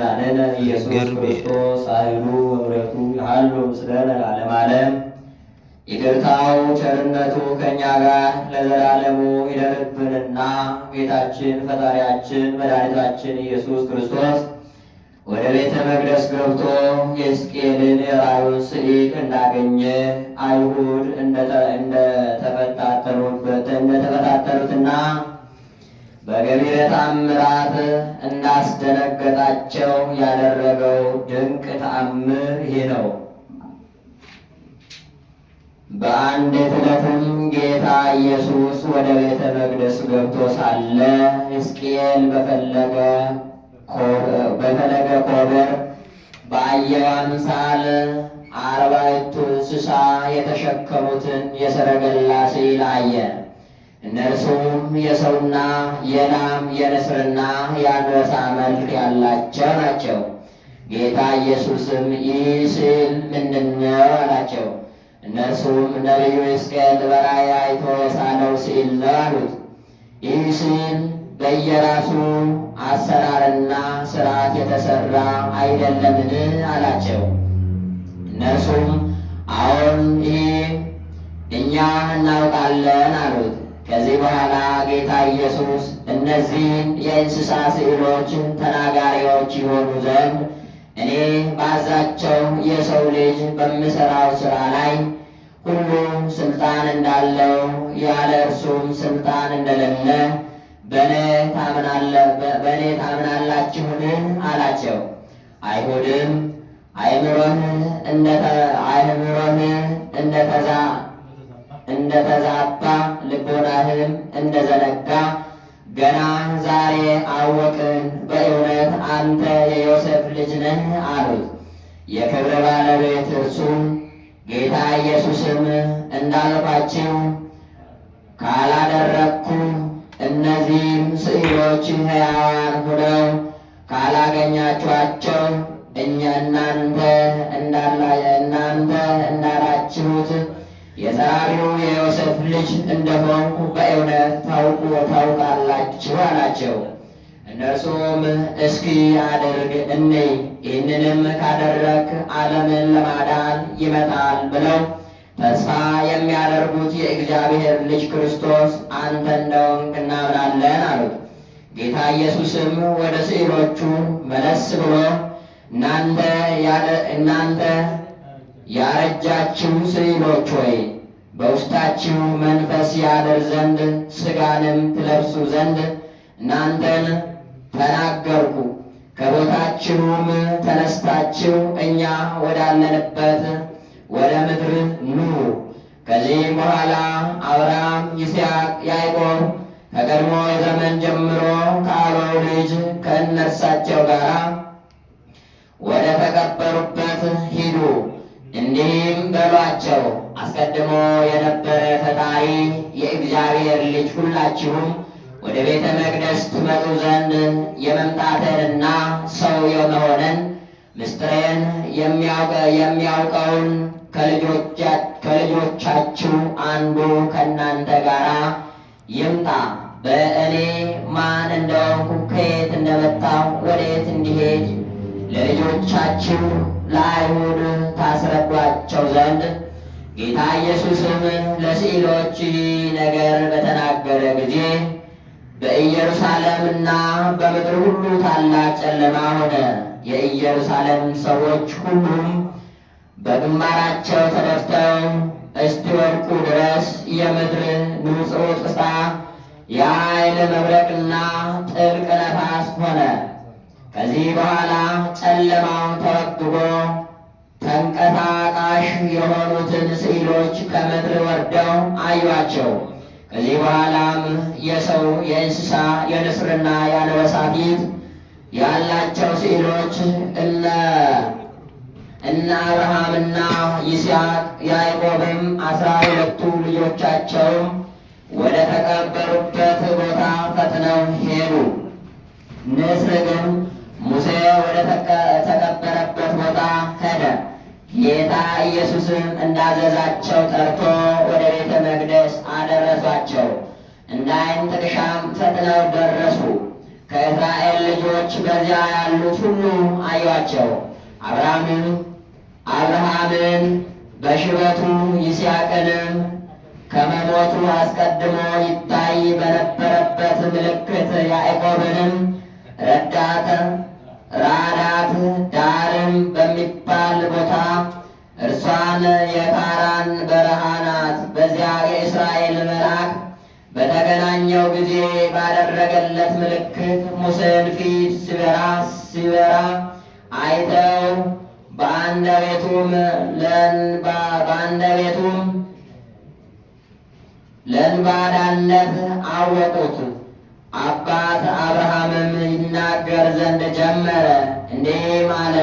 መድኃኒነ ኢየሱስ ክርስቶስ ኃይሉ ወምሕረቱ ይሃሉ ምስለነ ለዓለመ ዓለም። ይቅርታው ቸርነቱ ከእኛ ጋር ለዘላለሙ ይደርብንና ጌታችን ፈጣሪያችን መድኃኒታችን ኢየሱስ ክርስቶስ ወደ ቤተ መቅደስ ገብቶ የሕዝቅኤልን የራእዩን ስዕል እንዳገኘ አይሁድ እንደተፈታተኑትና በገቢረ ተአምራት እንዳስደነገጣቸው ያደረገው ድንቅ ተአምር ይህ ነው። በአንዲት ዕለትም ጌታ ኢየሱስ ወደ ቤተ መቅደስ ገብቶ ሳለ ሕዝቅኤል በፈለገ ኮበር በአየው አምሳል 40 እንስሳ የተሸከሙትን የሰረገላ ስዕል አየ። እነርሱም የሰውና የላም የንስርና የአንበሳ መልክ ያላቸው ናቸው። ጌታ ኢየሱስም ይህ ስዕል ምንድነው አላቸው። እነርሱም ነቢዩ ሕዝቅኤል በራእይ አይቶ የሳለው ስዕል ነው አሉት። ይህ ስዕል በየራሱ አሰራርና ስርዓት የተሰራ አይደለምን አላቸው። እነርሱም አዎን ይህ እኛ እናውቃለን አሉት። ከዚህ በኋላ ጌታ ኢየሱስ እነዚህን የእንስሳ ስዕሎች ተናጋሪዎች ይሆኑ ዘንድ እኔ ባዛቸው የሰው ልጅ በምሠራው ሥራ ላይ ሁሉ ሥልጣን እንዳለው ያለ እርሱም ሥልጣን እንደሌለ በእኔ ታምናላችሁን አላቸው። አይሁድም አእምሮህ እንደተዛባ ልቦናህም እንደዘነጋ ገና ዛሬ አወቅን፣ በእውነት አንተ የዮሴፍ ልጅ ነህ አሉት። የክብር ባለቤት እርሱም ጌታ ኢየሱስም እንዳልኳችሁ ካላደረግኩ እነዚህም ስዕሎች ሕያዋን ሆነው ካላገኛችኋቸው እናንተ እንዳላችሁት የጸራቢው የዮሴፍ ልጅ እንደሆንኩ በእውነት ታውቃላችሁ አላቸው። እነርሱም እስኪ አድርግ እንይ፣ ይህንንም ካደረግ ዓለምን ለማዳን ይመጣል ብለው ተስፋ የሚያደርጉት የእግዚአብሔር ልጅ ክርስቶስ አንተ እንደሆንክ እናምናለን አሉት። ጌታ ኢየሱስም ወደ ስዕሎቹ መለስ ብሎ እናንተ ያረጃችሁ ስዕሎች ሆይ በውስጣችሁ መንፈስ ያድር ዘንድ ሥጋንም ትለብሱ ዘንድ እናንተን ተናገርኩ። ከቦታችሁም ተነስታችሁ እኛ ወዳለንበት ወደ ምድር ኑ። ከዚህ በኋላ አብርሃም፣ ይስሐቅ፣ ያዕቆብ ከቀድሞ ዘመን ጀምሮ ከአበው ልጅ ከእነርሳቸው ጋር ወደ ተቀበሩበት ሂዱ። እንዲህም በሏቸው፣ አስቀድሞ የነበረ ፈጣሪ የእግዚአብሔር ልጅ ሁላችሁም ወደ ቤተ መቅደስ ትመጡ ዘንድ የመምጣትንና ሰው የመሆንን ምስጢሬን የሚያውቀውን ከልጆቻችሁ አንዱ ከእናንተ ጋር ይምጣ። በእኔ ማን እንደሆንኩ ከየት እንደመጣሁ ወዴት እንዲሄድ ለልጆቻችሁ ለአይሁድ ታስረዷቸው ዘንድ ጌታ ኢየሱስም ለስዕሎች ነገር በተናገረ ጊዜ በኢየሩሳሌምና በምድር ሁሉ ታላቅ ጨለማ ሆነ። የኢየሩሳሌም ሰዎች ሁሉም በግንባራቸው ተደፍተው እስኪወድቁ ድረስ የምድር ንውጽውጽታ፣ የኃይል መብረቅና ጥልቅ ነፋስ ሆነ። ከዚህ በኋላ ጨለማው ተወግዶ ተንቀሳቃሽ የሆኑትን ስዕሎች ከምድር ወርደው አዩአቸው። ከዚህ በኋላም የሰው፣ የእንስሳ፣ የንስርና የአንበሳ ፊት ያላቸው ስዕሎች እነ አብርሃምና ይስሐቅ ያዕቆብም 12ቱ ልጆቻቸውም ወደ ተቀበሩበት ቦታ ፈጥነው ሄዱ። ንስር ግን ሙሴ ወደ ተቀበረበት ቦታ ሄደ። ጌታ ኢየሱስም እንዳዘዛቸው ጠርቶ ወደ ቤተ መቅደስ አደረሷቸው። እንደ ዓይን ጥቅሻም ፈጥነው ደረሱ። ከእስራኤል ልጆች በዚያ ያሉት ሁሉ አዩአቸው። አብርሃምን በሽበቱ ይስሐቅንም ከመሞቱ አስቀድሞ ይታይ በነበረበት ምልክት ያዕቆብንም ራዳት ዳርም በሚባል ቦታ እርሷን የካራን በረሃ ናት። በዚያ የእስራኤል መልአክ በተገናኘው ጊዜ ባደረገለት ምልክት ሙሴን ፊት ሲበራ አይተው በአንደበቱም ለእንባዳነት አወቁት። አባት አብርሃምም ይናገር ዘንድ ጀመረ፣ እንዲህም አለ።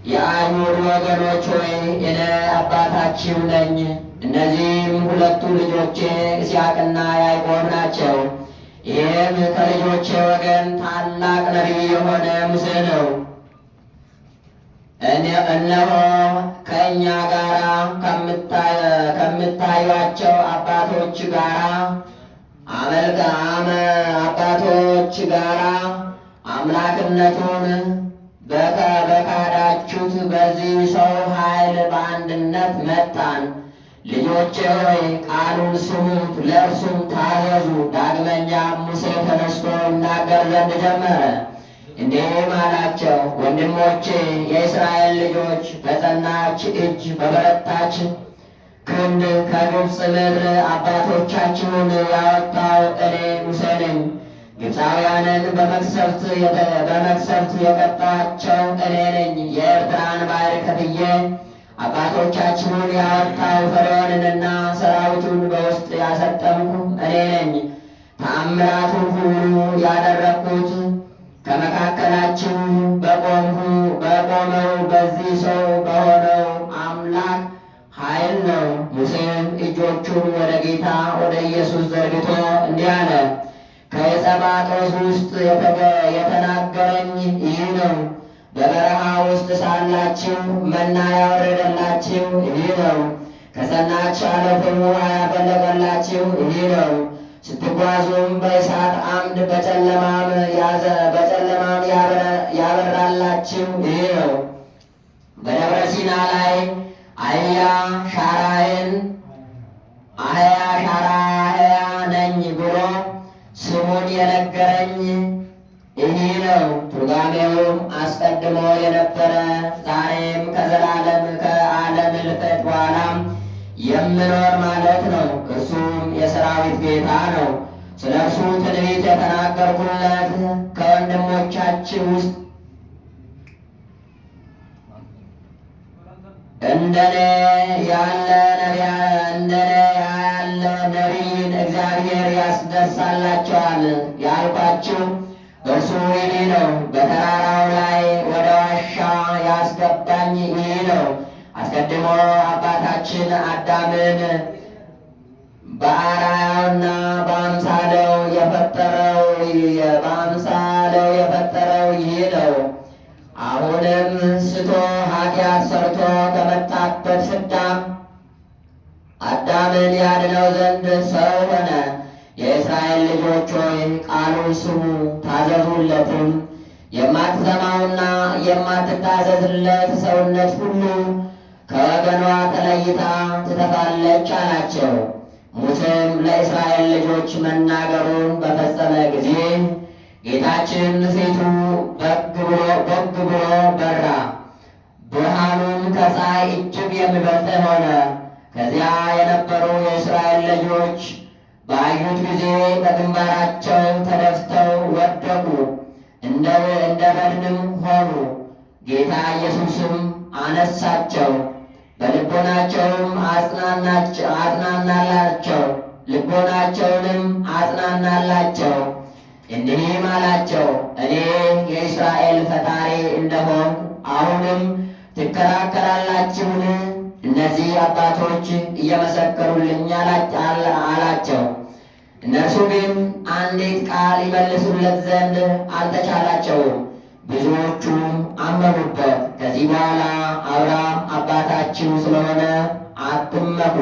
የአይሁድ ወገኖች ሆይ እኔ አባታችሁ ነኝ። እነዚህም ሁለቱ ልጆቼ ይስሐቅና ያዕቆብ ናቸው። ይህም ከልጆቼ ወገን ታላቅ ነቢይ የሆነ ሙሴ ነው። እነሆ ከእኛ ጋራ ከምታዩአቸው አባቶች ጋራ አምላክነቱን በካዳችሁት በዚህ ሰው ኃይል በአንድነት መጣን። ልጆቼ ሆይ ቃሉን ስሙት፣ ለእርሱም ታዘዙ። ዳግመኛም ሙሴ ተነስቶ ይናገር ዘንድ ጀመረ፣ እንዲህም አላቸው። ወንድሞቼ የእስራኤል ልጆች በጸናች እጅ በበረታች ክንድ ከግብፅ ምድር አባቶቻችሁን ያወጣው እኔ ሙሴ ነኝ። ግብፃውያንን በመቅሰፍት የቀጣቸው እኔ ነኝ። የኤርትራን ባሕር ከፍዬ አባቶቻችሁን ያወጣው ፈርዖንንና ሰራዊቱን በውስጥ ያሰጠምኩ እኔ ነኝ። ተአምራቱን ሁሉ ያደረግኩት ከመካከላችሁ በቆመው በዚህ ሰው በሆነው አምላክ ኃይል ነው። ሙሴም እጆቹን ወደ ጌታ ወደ ኢየሱስ ዘርግቶ እንዲህ አለ። ከዕፀ ጳጦስ ውስጥ የተናገረኝ ይህ ነው። በበረሃ ውስጥ ሳላችሁ መና ያወረደላችሁ ይህ ነው። ከጸናች ዓለትም ውኃ ያፈለቀላችሁ ይህ ነው። ስትጓዙም በእሳት አምድ በጨለማም ያበራላችሁ ይህ ነው። በደብረ ሲና ላይ አህያ ሻራያ ነኝ ብሎ ስሙን የነገረኝ ይህ ነው። ትርጓሜውም አስቀድሞ የነበረ ዛሬም ከዘላለም ከዓለም ልፈት በኋላም የምኖር ማለት ነው። እርሱም የሰራዊት ጌታ ነው። ስለ እርሱ ትንቢት የተናገርኩለት ከወንድሞቻችን ውስጥ እንደኔ ያለ ነቢይን እግዚአብሔር ያስደሳላቸዋል ያልኳችሁ እርሱ ይህ ነው። በተራራው ላይ ወደ ዋሻ ያስገባኝ ይህ ነው። አስቀድሞ አባታችን አዳምን በአርአያውና በአምሳለው የፈጠረው ይህ ነው። አሁንም ስቶ ኃጢአት ሰርቶ ከመጣበት ፍዳ አዳምን ያድነው ዘንድ ሰው ሆነ። የእስራኤል ልጆች ሆይ ቃሉን ስሙ ታዘዙለትም። የማትሰማውና የማትታዘዝለት ሰውነት ሁሉ ከወገኗ ተለይታ ትጠፋለች አላቸው። ሙሴም ለእስራኤል ልጆች መናገሩን በፈጸመ ጊዜ ጌታችን ፊቱ በግ ብሎ በራ፣ ብርሃኑም ከፀሐይ እጅግ የሚበልጥ ሆነ። ከዚያ የነበሩ የእስራኤል ልጆች ባዩት ጊዜ በግንባራቸው ተደፍተው ወደቁ፣ እንደ በድንም ሆኑ። ጌታ ኢየሱስም አነሳቸው፣ በልቦናቸውንም ልቦናቸውንም አጽናናላቸው። እንዲህም አላቸው፣ እኔ የእስራኤል ፈጣሪ እንደሆንኩ አሁንም ትከራከራላችሁን? እነዚህ አባቶች እየመሰከሩልኝ አላቸው። እነርሱ ግን አንዲት ቃል ይመልሱለት ዘንድ አልተቻላቸውም። ብዙዎቹም አመኑበት። ከዚህ በኋላ አብርሃም አባታችሁ ስለሆነ አትመኩ፣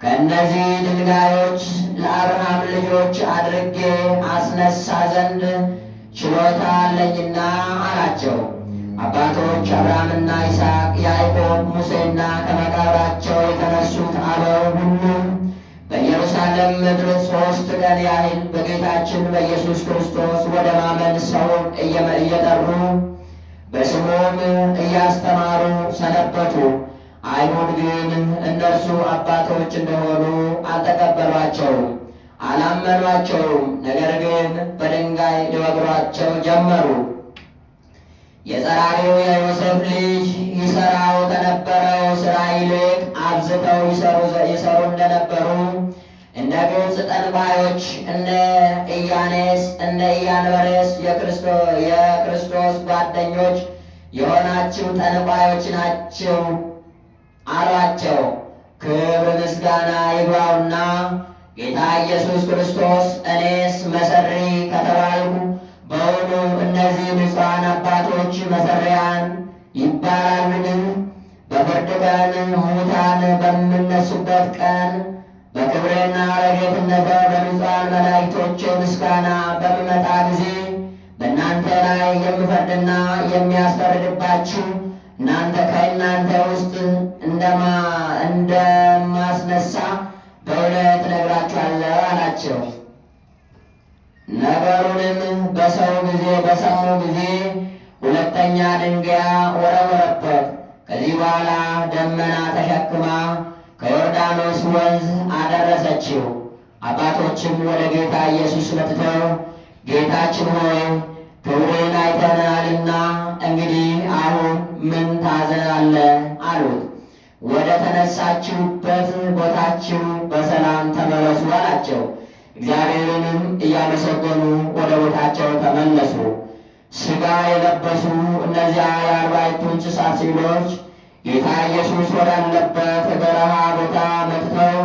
ከእነዚህ ድንጋዮች ለአብርሃም ልጆች አድርጌ አስነሳ ዘንድ ችሎታ አለኝና አላቸው። አባቶች አብርሃምና ይስሐቅ፣ ያዕቆብ፣ ሙሴና ከመቃብራቸው የተነሱት አበው ሁሉም በኢየሩሳሌም ምድር 3 ቀን ያህል በጌታችን በኢየሱስ ክርስቶስ ወደ ማመን ሰውን እየጠሩ በስሙም እያስተማሩ ሰነበቱ። አይሁድ ግን እነርሱ አባቶች እንደሆኑ አልተቀበሏቸውም፣ አላመኗቸውም። ነገር ግን በድንጋይ ሊወግሯቸው ጀመሩ። የጸራቢው የዮሴፍ ልጅ ይሠራው ከነበረው ሥራ ይልቅ አብዝተው ይሠሩ እንደነበሩ እንደ ግብፅ ጠንቋዮች እነ ኢያኔስ እነ ኢያንበሬስ የክርስቶስ ጓደኞች የሆናችሁ ጠንቋዮች ናችሁ አሏቸው። ክብር ምስጋና ይግባውና ጌታ ኢየሱስ ክርስቶስ እኔስ መሰሪ ከተባልኩ በውኑ እነዚህ ንጹሐን አባቶች መሰሪያን ይባላሉን? በፍርድ ቀን ሙታን በሚነሱበት ቀን በክብሬና በጌትነቴ በንጹሐን መላእክቶቼ ምስጋና በምመጣ ጊዜ በእናንተ ላይ የምፈርድና የሚያስፈርድባችሁ ከእናንተ ውስጥ እንደማስነሳ በእውነት እነግራችኋለሁ አላቸው። ነገሩንም በሰሙ ጊዜ ሁለተኛ ድንጋይ ወረወረበት። ከዚህ በኋላ ደመና ተሸክማ ከዮርዳኖስ ወንዝ አደረሰችው። አባቶችም ወደ ጌታ ኢየሱስ መጥተው ጌታችን ሆይ ክብርን አይተናልና እንግዲህ አሁን ምን ታዘናለህ? አሉት። ወደ ተነሳችሁበት ቦታችሁ በሰላም ተመለሱ አላቸው። እግዚአብሔርንም እያመሰገኑ ወደ ቦታቸው ተመለሱ። ሥጋ የለበሱ እነዚያ የ40ቱ እንስሳ ሲሎች ጌታ ኢየሱስ ወዳለበት በረሃ ቦታ መጥተው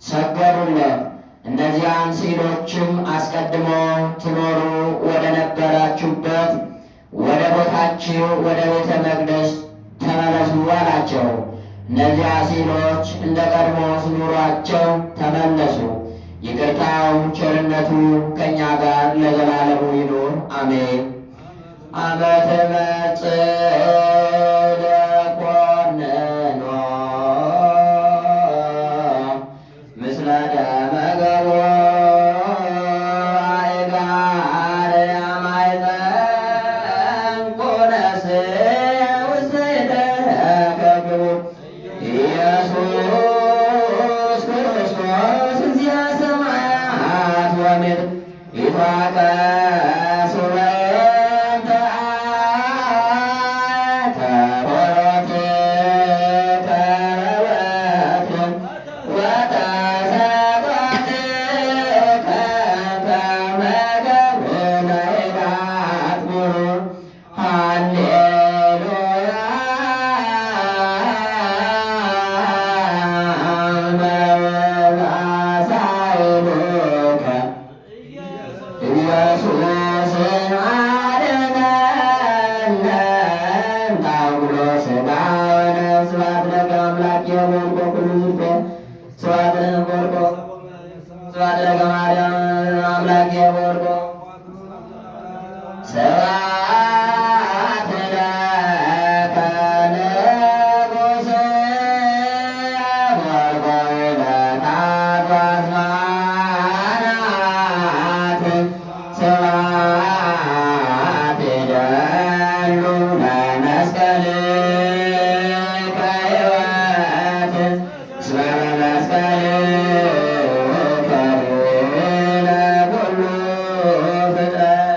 ሰገዱለት። እነዚያን ሲሎችም አስቀድሞ ትኖሩ ወደ ነበራችሁበት ወደ ቦታችሁ ወደ ቤተ መቅደስ ተመለሱ አላቸው። እነዚያ ሲሎች እንደ ቀድሞ ኑሯቸው ተመለሱ። ይቅርታው ቸርነቱ ከእኛ ጋር ለዘላለሙ ይኑር አሜን። አመተ ለኮነኖ ምስለ ደመ ገቦ አይጋር ያማይዘን ኮነስ ውስተ የተከግቡ ኢየሱስ ክርስቶስ እዚያ ሰማያት ወምድር ይትዋቀሱ በእንተ ተኮረት ከረበት ወተሰቀት ከመ ገብርነ ይታጥሙሩ ሃሌሉያ መሳይሉከ ኢየሱስ አድነነ ታጉሎ ሥጋ ወነፍስ ስብሐት ለከ አምላኬ ወወልድ ወመንፈስ ቅዱስ ስብሐት ለከ ስብሐት ለከ ማርያም አምላኬ ወወልድ ስብሐት ለከ ንጉሥ ወልድ ለታቱ አዝማናት ስብሐት ይደሉ ለመስቀልከ ሕይወት እስመ በመስቀልከ ድኅነ ኩሉ ፍጥረት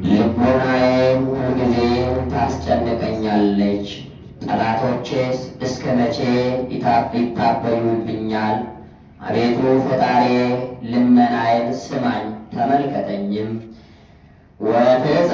ልቦናዬን ሁልጊዜ ታስጨንቀኛለች። ጠላቶቼስ እስከ መቼ ይታበዩብኛል? አቤቱ ፈጣሪ ልመናዬን ስማኝ ተመልከተኝም። ወትጸ